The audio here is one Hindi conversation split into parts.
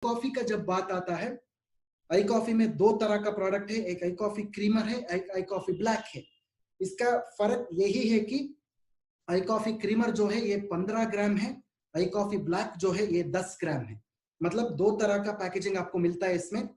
कॉफी का जब बात आता है, आई कॉफी में दो तरह का प्रोडक्ट है, एक आई कॉफी क्रीमर है, एक आई कॉफी ब्लैक है। इसका फर्क यही है कि आई कॉफी क्रीमर जो है ये 15 ग्राम है, आई कॉफी ब्लैक जो है ये 10 ग्राम है। मतलब दो तरह का पैकेजिंग आपको मिलता है इसमें।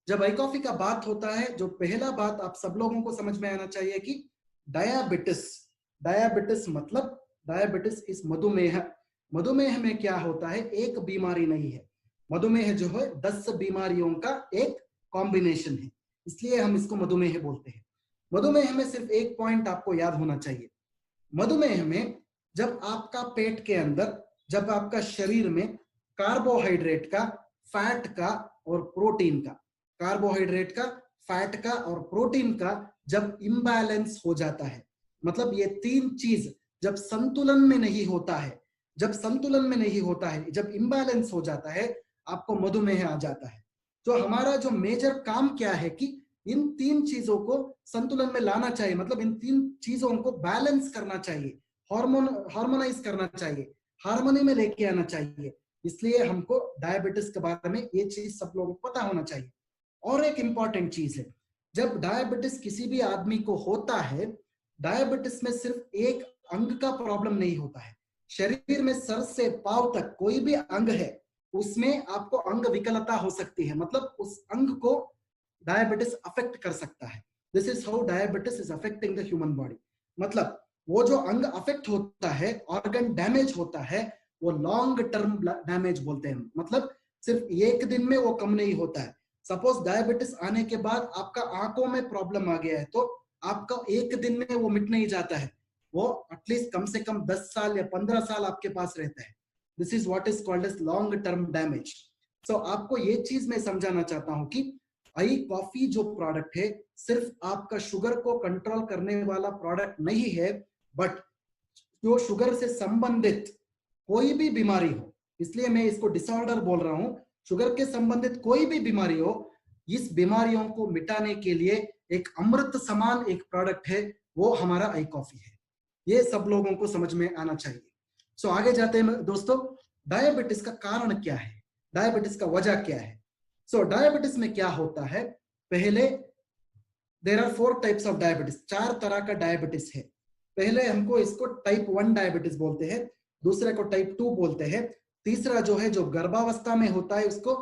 जब आई कॉफी का बात होता है, जो पहला बात आप सब लोगों को समझ में आना चाहिए कि डायबिटिस, डायबिटिस मतलब डायबिटिस इस मधुमेह। मधुमेह में क्या होता है, एक बीमारी नहीं है। मधुमेह जो है 10 बीमारियों का एक कॉम्बिनेशन है, इसलिए हम इसको मधुमेह बोलते हैं। मधुमेह में सिर्फ एक पॉइंट आपको याद होना चाहिए। मधुमेह में जब आपका पेट के अंदर, जब आपका शरीर में कार्बोहाइड्रेट का, फैट का और प्रोटीन का, कार्बोहाइड्रेट का, फैट का और प्रोटीन का जब इम्बैलेंस हो जाता है, मतलब ये तीन चीज जब संतुलन में नहीं होता है, जब संतुलन में नहीं होता है, जब इम्बैलेंस हो जाता है, आपको मधुमेह आ जाता है। तो हमारा जो मेजर काम क्या है कि इन तीन चीजों को संतुलन में लाना चाहिए, मतलब इन तीन चीजों को बैलेंस करना चाहिए, हार्मोनाइज करना चाहिए, हार्मोनी में लेके आना चाहिए। इसलिए हमको डायबिटीज के बारे में ये चीज सब लोगों को पता होना चाहिए। और एक इंपॉर्टेंट चीज है, जब डायबिटीज किसी भी आदमी को होता है, डायबिटीज में सिर्फ एक अंग का प्रॉब्लम नहीं होता है। शरीर में सर से पांव तक कोई भी अंग है, उसमें आपको अंग विकलता हो सकती है, मतलब उस अंग को डायबिटीज अफेक्ट कर सकता है। This is how diabetes is affecting the human body. मतलब वो जो अंग अफेक्ट होता है, ऑर्गन डैमेज होता है, वो लॉन्ग टर्म डैमेज बोलते हैं। मतलब सिर्फ एक दिन में वो कम नहीं होता है। सपोज डायबिटीज आने के बाद आपका आंखों में प्रॉब्लम आ गया है, तो आपका एक दिन में वो मिट नहीं जाता है, वो एटलीस्ट कम से कम 10 साल या 15 साल आपके पास रहता है। This is what is called as long term damage. So आपको ये चीज मैं समझाना चाहता हूं कि आई कॉफी जो प्रोडक्ट है, सिर्फ आपका शुगर को कंट्रोल करने वाला प्रोडक्ट नहीं है, बट जो शुगर से संबंधित कोई भी बीमारी हो, इसलिए मैं इसको डिसऑर्डर बोल रहा हूं, शुगर के संबंधित कोई भी बीमारी हो, इस बीमारियों को मिटाने के लिए एक अमृत समान एक प्रोडक्ट है, वो हमारा आई कॉफी है। ये सब लोगों को समझ में आना चाहिए। सो आगे जाते हैं दोस्तों, डायबिटीज का कारण क्या है, डायबिटीज का वजह क्या है। सो डायबिटीज में क्या होता है, पहले there are 4 types of diabetes, 4 तरह का डायबिटीज है। पहले हमको इसको टाइप 1 डायबिटीज बोलते हैं, दूसरे को टाइप 2 बोलते हैं, तीसरा जो है जो गर्भावस्था में होता है उसको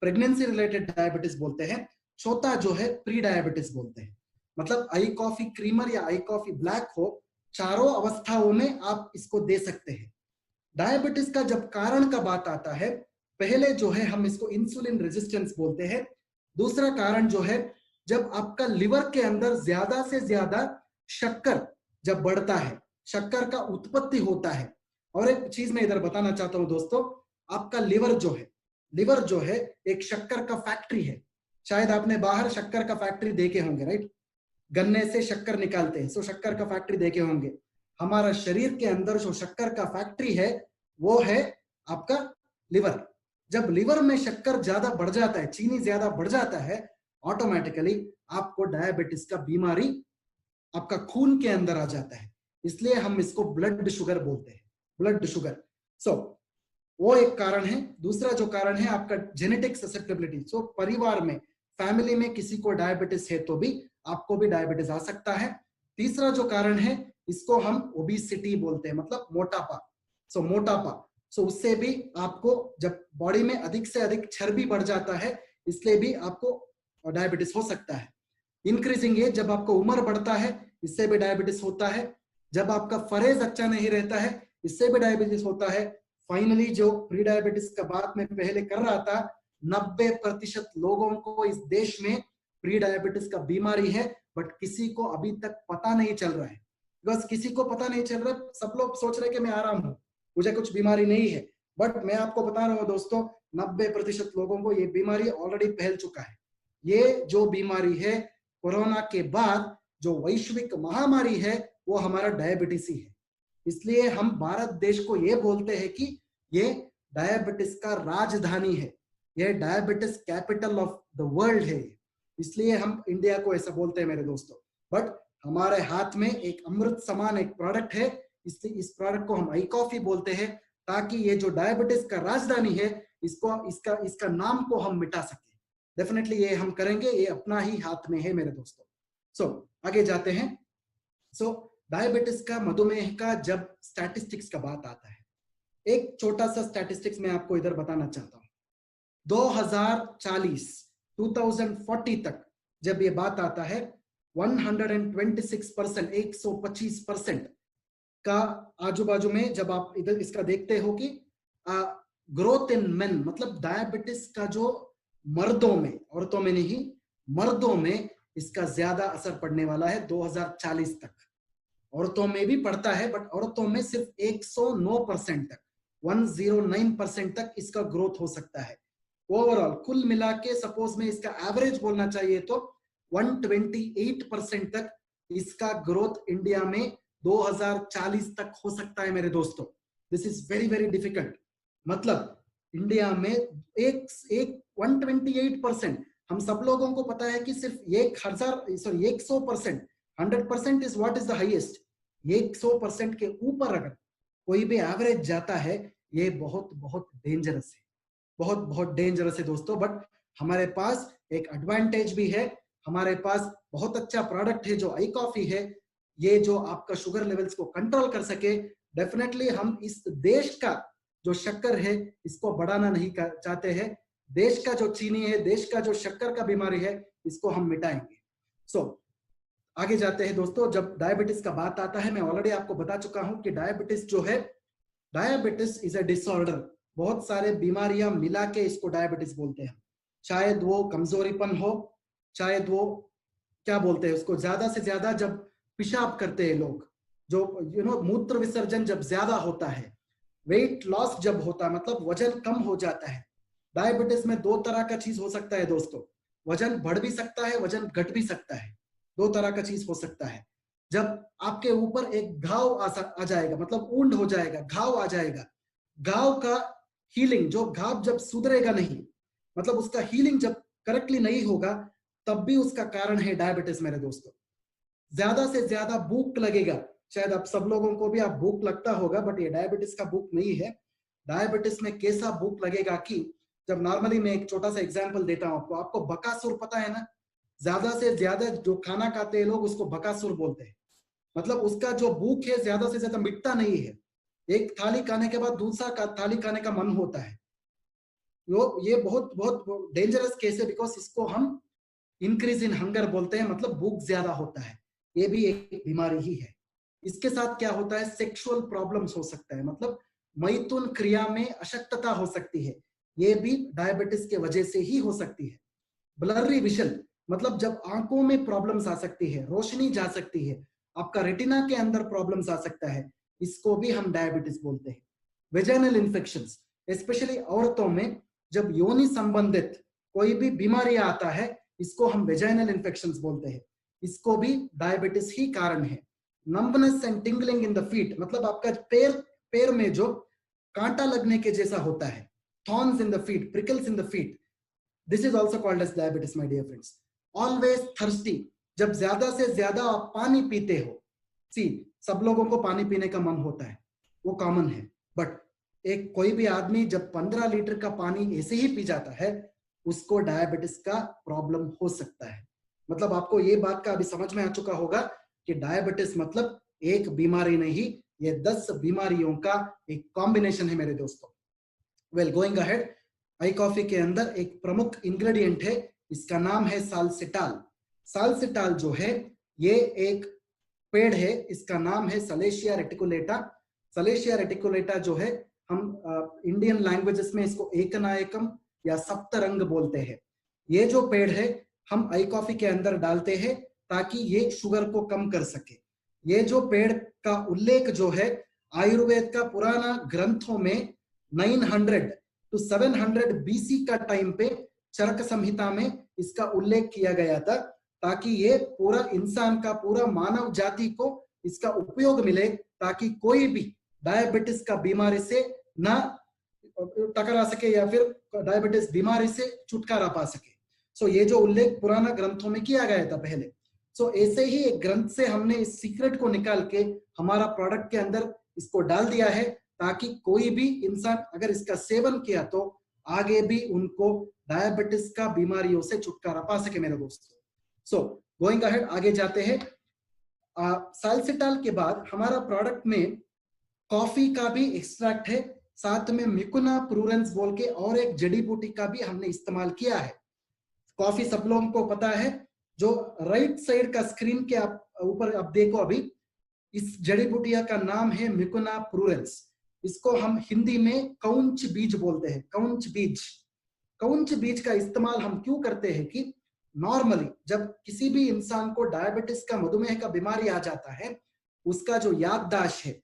प्रेगनेंसी रिलेटेड डायबिटीज बोलते हैं, चौथा जो है प्री डायबिटीज बोलते हैं। मतलब आई कॉफी क्रीमर या आई कॉफी ब्लैक हो, चारों अवस्थाओं में आप इसको दे सकते हैं। डायबिटीज का जब कारण का बात आता है, पहले जो है हम इसको इंसुलिन रेजिस्टेंस बोलते हैं। दूसरा कारण जो है जब आपका लिवर के अंदर ज्यादा से ज्यादा शक्कर जब बढ़ता है, शक्कर का उत्पत्ति होता है। और एक चीज मैं इधर बताना चाहता हूं दोस्तों, आपका लिवर जो है एक शक्कर का फैक्ट्री है। शायद आपने बाहर शक्कर का फैक्ट्री देखे होंगे, राइट, गन्ने से शक्कर निकालते हैं, सो शक्कर का फैक्ट्री देखे होंगे। हमारा शरीर के अंदर जो शक्कर का फैक्ट्री है वो है आपका लिवर। जब लिवर में शक्कर ज्यादा बढ़ जाता है, चीनी ज्यादा बढ़ जाता है, ऑटोमेटिकली आपको डायबिटीज का बीमारी आपका खून के अंदर आ जाता है। इसलिए हम इसको ब्लड शुगर बोलते हैं, ब्लड शुगर। सो वो एक कारण है। दूसरा जो कारण है आपका जेनेटिक ससेप्टेबिलिटी। सो परिवार में, फैमिली में किसी को डायबिटीज है तो भी आपको भी डायबिटीज आ सकता है। तीसरा जो कारण है इसको हम ओबेसिटी बोलते हैं, मतलब मोटापा। सो मोटापा, सो उससे भी आपको जब बॉडी में अधिक से अधिक चर्बी बढ़ जाता है, इसलिए भी आपको डायबिटीज हो सकता है। इंक्रीजिंग एज, जब आपको उम्र बढ़ता है, इससे भी डायबिटीज होता है। जब आपका फरेज अच्छा नहीं रहता है, इससे भी डायबिटीज होता है। फाइनली जो प्री डायबिटीज का बात मैं पहले कर रहा था, 90% लोगों को इस देश में प्री डायबिटीज का बीमारी है, बट किसी को अभी तक पता नहीं चल रहा है। बस किसी को पता नहीं चल रहा, सब लोग सोच रहे कि मैं आराम हूं, मुझे कुछ बीमारी नहीं है। बट मैं आपको बता रहा हूं दोस्तों, 90% लोगों को ये बीमारी ऑलरेडी फैल चुका है। ये जो बीमारी है, कोरोना के बाद जो वैश्विक महामारी है, वो हमारा डायबिटीज ही है। इसलिए हम भारत देश को ये बोलते हैं कि ये डायबिटीज का राजधानी है, ये diabetes capital of the world है। इसलिए हम इंडिया को ऐसा बोलते हैं मेरे दोस्तों। बट हमारे हाथ में एक अमृत समान एक प्रोडक्ट है, इसलिए इस प्रोडक्ट को हम आई कॉफी बोलते हैं, ताकि ये जो डायबिटीज का राजधानी है, इसका नाम को हम मिटा सके। डेफिनेटली ये हम करेंगे, ये अपना ही हाथ में है मेरे दोस्तों। सो आगे जाते हैं। सो डायबिटीज का, मधुमेह का जब स्टैटिस्टिक्स का बात आता है, एक छोटा सा स्टैटिस्टिक्स मैं आपको इधर बताना चाहता हूँ। 2040 तक जब ये बात आता है 126%, 125% का आजू बाजू में जब आप इधर इसका देखते हो कि ग्रोथ इन मेन, मतलब डायबिटीज का जो मर्दों में, औरतों में नहीं, मर्दों में इसका ज्यादा असर पड़ने वाला है 2040 तक। औरतों में भी पड़ता है बट औरतों में सिर्फ 109% तक, 109% तक इसका ग्रोथ हो सकता है। ओवरऑल कुल मिला के सपोज में इसका एवरेज बोलना चाहिए तो 128% तक इसका ग्रोथ इंडिया में 2040 तक हो सकता है मेरे दोस्तों। This is very very difficult. मतलब इंडिया में एक 128%, हम सब लोगों को पता है कि सिर्फ 100%, 100% is what is the highest. 100% के ऊपर अगर कोई भी एवरेज जाता है, ये बहुत बहुत डेंजरस है, बहुत बहुत डेंजरस है दोस्तों। बट हमारे पास एक एडवांटेज भी है, हमारे पास बहुत अच्छा प्रोडक्ट है जो आई कॉफी है, ये जो आपका शुगर लेवल्स को कंट्रोल कर सके। डेफिनेटली हम इस देश का जो शक्कर है इसको बढ़ाना नहीं चाहते हैं। देश का जो चीनी है, देश का जो शक्कर का बीमारी है, इसको हम मिटाएंगे। सो आगे जाते हैं दोस्तों। जब डायबिटीज का बात आता है, मैं ऑलरेडी आपको बता चुका हूं कि डायबिटीज जो है, डायबिटीज इज अ डिसऑर्डर। बहुत सारे बीमारियां मिला के इसको डायबिटीज बोलते हैं। शायद वो कमजोरीपन हो, शायद वो क्या बोलते हैं उसको, ज्यादा से ज्यादा जब पेशाब करते हैं लोग, जो मूत्र विसर्जन जब ज्यादा होता है, वेट लॉस जब होता है, मतलब वजन कम हो जाता है। डायबिटीज में दो तरह का चीज हो सकता है दोस्तों, वजन बढ़ भी सकता है, वजन घट भी सकता है, दो तरह का चीज हो सकता है। जब आपके ऊपर एक घाव आ जाएगा, मतलब ऊंड हो जाएगा, घाव आ जाएगा, घाव का हीलिंग, जो घाव जब सुधरेगा नहीं, मतलब उसका हीलिंग जब करेक्टली नहीं होगा, तब भी उसका कारण है डायबिटीज मेरे दोस्तों। ज्यादा से ज्यादा भूख लगेगा, शायद आप सब लोगों को भी आप भूख लगता होगा, बट ये डायबिटीज का भूख नहीं है। डायबिटीज में कैसा भूख लगेगा कि जब नॉर्मली, मैं एक छोटा सा एग्जांपल देता हूं आपको बकासुर पता है ना, ज्यादा से ज्यादा जो खाना खाते हैं लोग उसको बकासुर बोलते हैं। मतलब उसका जो भूख है ज्यादा से ज्यादा मिटता नहीं है, एक थाली खाने के बाद दूसरा थाली खाने का मन होता है। ये बहुत बहुत डेंजरस केस है, बिकॉज इसको हम इंक्रीज इन हंगर बोलते हैं, मतलब भूख ज्यादा होता है, ये भी एक बीमारी ही है। इसके साथ क्या होता है, सेक्सुअल प्रॉब्लम्स हो सकता है, मतलब मैथुन क्रिया में अशक्तता हो सकती है, ये भी डायबिटीज के वजह से ही हो सकती है। ब्लरी विजन, मतलब जब आंखों में प्रॉब्लम्स आ सकती है, रोशनी जा सकती है, आपका रेटिना के अंदर प्रॉब्लम्स आ सकता है, इसको भी हम डायबिटीज बोलते हैं। वेजाइनल इन्फेक्शंस, स्पेशली औरतों में जब योनि संबंधित कोई भी बीमारी आता है, इसको हम वेजाइनल इन्फेक्शंस बोलते हैं, इसको भी डायबिटीज ही कारण है। Numbness and tingling in the feet, मतलब आपका पैर में जो कांटा लगने के जैसा होता है, thorns in the feet, prickles in the feet, this is also called as diabetes my dear friends. Always thirsty, जब ज्यादा से ज्यादा आप पानी पीते हो, सब लोगों को पानी पीने का मन होता है, वो कॉमन है, बट एक कोई भी आदमी जब 15 लीटर का पानी ऐसे ही पी जाता है, उसको डायबिटीज का प्रॉब्लम हो सकता है। मतलब आपको ये बात का अभी समझ में आ चुका होगा कि डायबिटीज मतलब एक बीमारी नहीं, ये 10 बीमारियों का एक कॉम्बिनेशन है मेरे दोस्तों। वेल, गोइंग अहेड, आई कॉफी के अंदर एक प्रमुख इंग्रेडिएंट है, इसका नाम है साल्सिटाल। साल्सिटाल जो है, ये एक पेड़ है, इसका नाम है सलेशिया रेटिकुलेटा। सलेशिया रेटिकुलेटा जो है, हम इंडियन लैंग्वेजेस में इसको एकनायकम या सप्तरंग बोलते हैं। ये जो पेड़ है, हम आई कॉफी के अंदर डालते हैं ताकि ये शुगर को कम कर सके। ये जो पेड़ का उल्लेख जो है, आयुर्वेद का पुराना ग्रंथों में 900 to 700 बीसी का टाइम पे चरक संहिता में इसका उल्लेख किया गया था, ताकि ये पूरा इंसान का, पूरा मानव जाति को इसका उपयोग मिले, ताकि कोई भी डायबिटीज का बीमारी से ना टकरा सके या फिर डायबिटीज बीमारी से छुटकारा पा सके। सो ये जो उल्लेख पुराना ग्रंथों में किया गया था पहले, सो ऐसे ही एक ग्रंथ से हमने इस सीक्रेट को निकाल के हमारा प्रोडक्ट के अंदर इसको डाल दिया है, ताकि कोई भी इंसान अगर इसका सेवन किया तो आगे भी उनको डायबिटीज का बीमारियों से छुटकारा पा सके मेरे दोस्तों। सो गोइंग अहेड, आगे जाते हैं। साल्सिटाल के बाद हमारा प्रोडक्ट में कॉफी का भी एक्सट्रैक्ट है, साथ में मिकुना प्रूरेंस बोल के और एक जड़ी बूटी का भी हमने इस्तेमाल किया है। कॉफी सब लोगों को पता है, जो राइट साइड का स्क्रीन के ऊपर आप देखो अभी, इस जड़ी बूटिया का नाम है मिकुना प्रूरेंस। इसको हम हिंदी में कौंच बीज बोलते हैं, कौंच बीज। कौंच बीज का इस्तेमाल हम क्यों करते हैं कि नॉर्मली जब किसी भी इंसान को डायबिटीज का, मधुमेह का बीमारी आ जाता है, उसका जो याददाश्त है,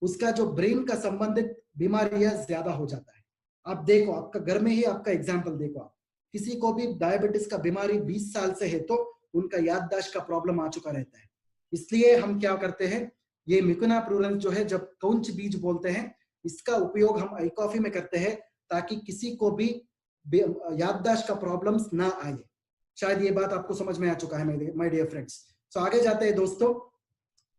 उसका जो ब्रेन का संबंधित बीमारियां ज्यादा हो जाता है। आप देखो, आपका घर में ही आपका एग्जाम्पल देखो, आप किसी को भी डायबिटीज का बीमारी 20 साल से है तो उनका याददाश्त का प्रॉब्लम आ चुका रहता है। इसलिए हम क्या करते हैं, ये मिकुना प्रूरेंस जो है, जब कौंच बीज बोलते हैं, इसका उपयोग हम आई कॉफी में करते हैं ताकि किसी को भी याददाश्त का प्रॉब्लम्स ना आए। शायद ये बात आपको समझ में आ चुका है माय डियर फ्रेंड्स। सो आगे जाते हैं दोस्तों।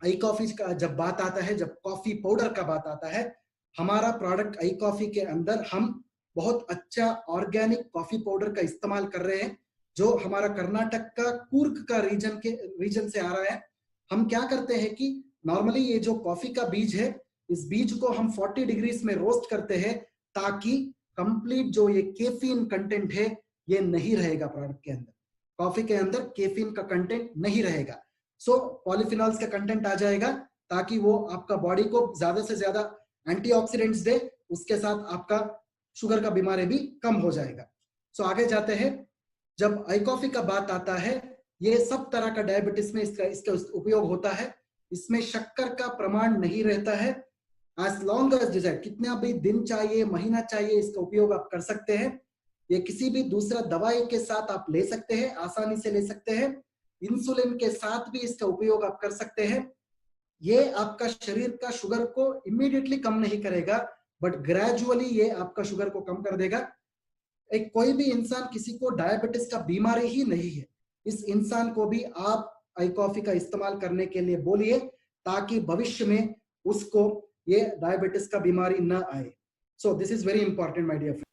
आई कॉफी का जब बात आता है, जब कॉफी पाउडर का बात आता है, हमारा प्रोडक्ट आई कॉफी के अंदर हम बहुत अच्छा ऑर्गेनिक कॉफी पाउडर का इस्तेमाल कर रहे हैं, जो हमारा कर्नाटक का कूर्ग का रीजन से आ रहा है। हम क्या करते हैं कि नॉर्मली ये जो कॉफी का बीज है, इस बीज को हम 40 डिग्रीज में रोस्ट करते हैं ताकि कंप्लीट जो ये कैफीन कंटेंट है ये नहीं रहेगा प्रोडक्ट के अंदर। कॉफी के अंदर कैफीन का कंटेंट नहीं रहेगा, सो पॉलीफिनॉल्स का कंटेंट आ जाएगा ताकि वो आपका बॉडी को ज्यादा से ज्यादा एंटीऑक्सीडेंट्स दे, उसके साथ आपका शुगर का बीमारी भी कम हो जाएगा। सो आगे जाते हैं। जब आई कॉफी का बात आता है, ये सब तरह का डायबिटीज में इसका उपयोग होता है। इसमें शक्कर का प्रमाण नहीं रहता है। एज लॉन्ग एज डिजायर, कितना भी दिन चाहिए, महीना चाहिए, इसका उपयोग आप कर सकते हैं। ये किसी भी दूसरा दवाई के साथ आप ले सकते हैं, आसानी से ले सकते हैं। इंसुलिन के साथ भी इसका उपयोग आप कर सकते हैं। ये आपका शरीर का शुगर को इमीडिएटली कम नहीं करेगा, बट ग्रेजुअली ये आपका शुगर को कम कर देगा। एक कोई भी इंसान, किसी को डायबिटीज का बीमारी ही नहीं है, इस इंसान को भी आप आई कॉफी का इस्तेमाल करने के लिए बोलिए ताकि भविष्य में उसको ये डायबिटीज का बीमारी ना आए। So this is very important my dear friend.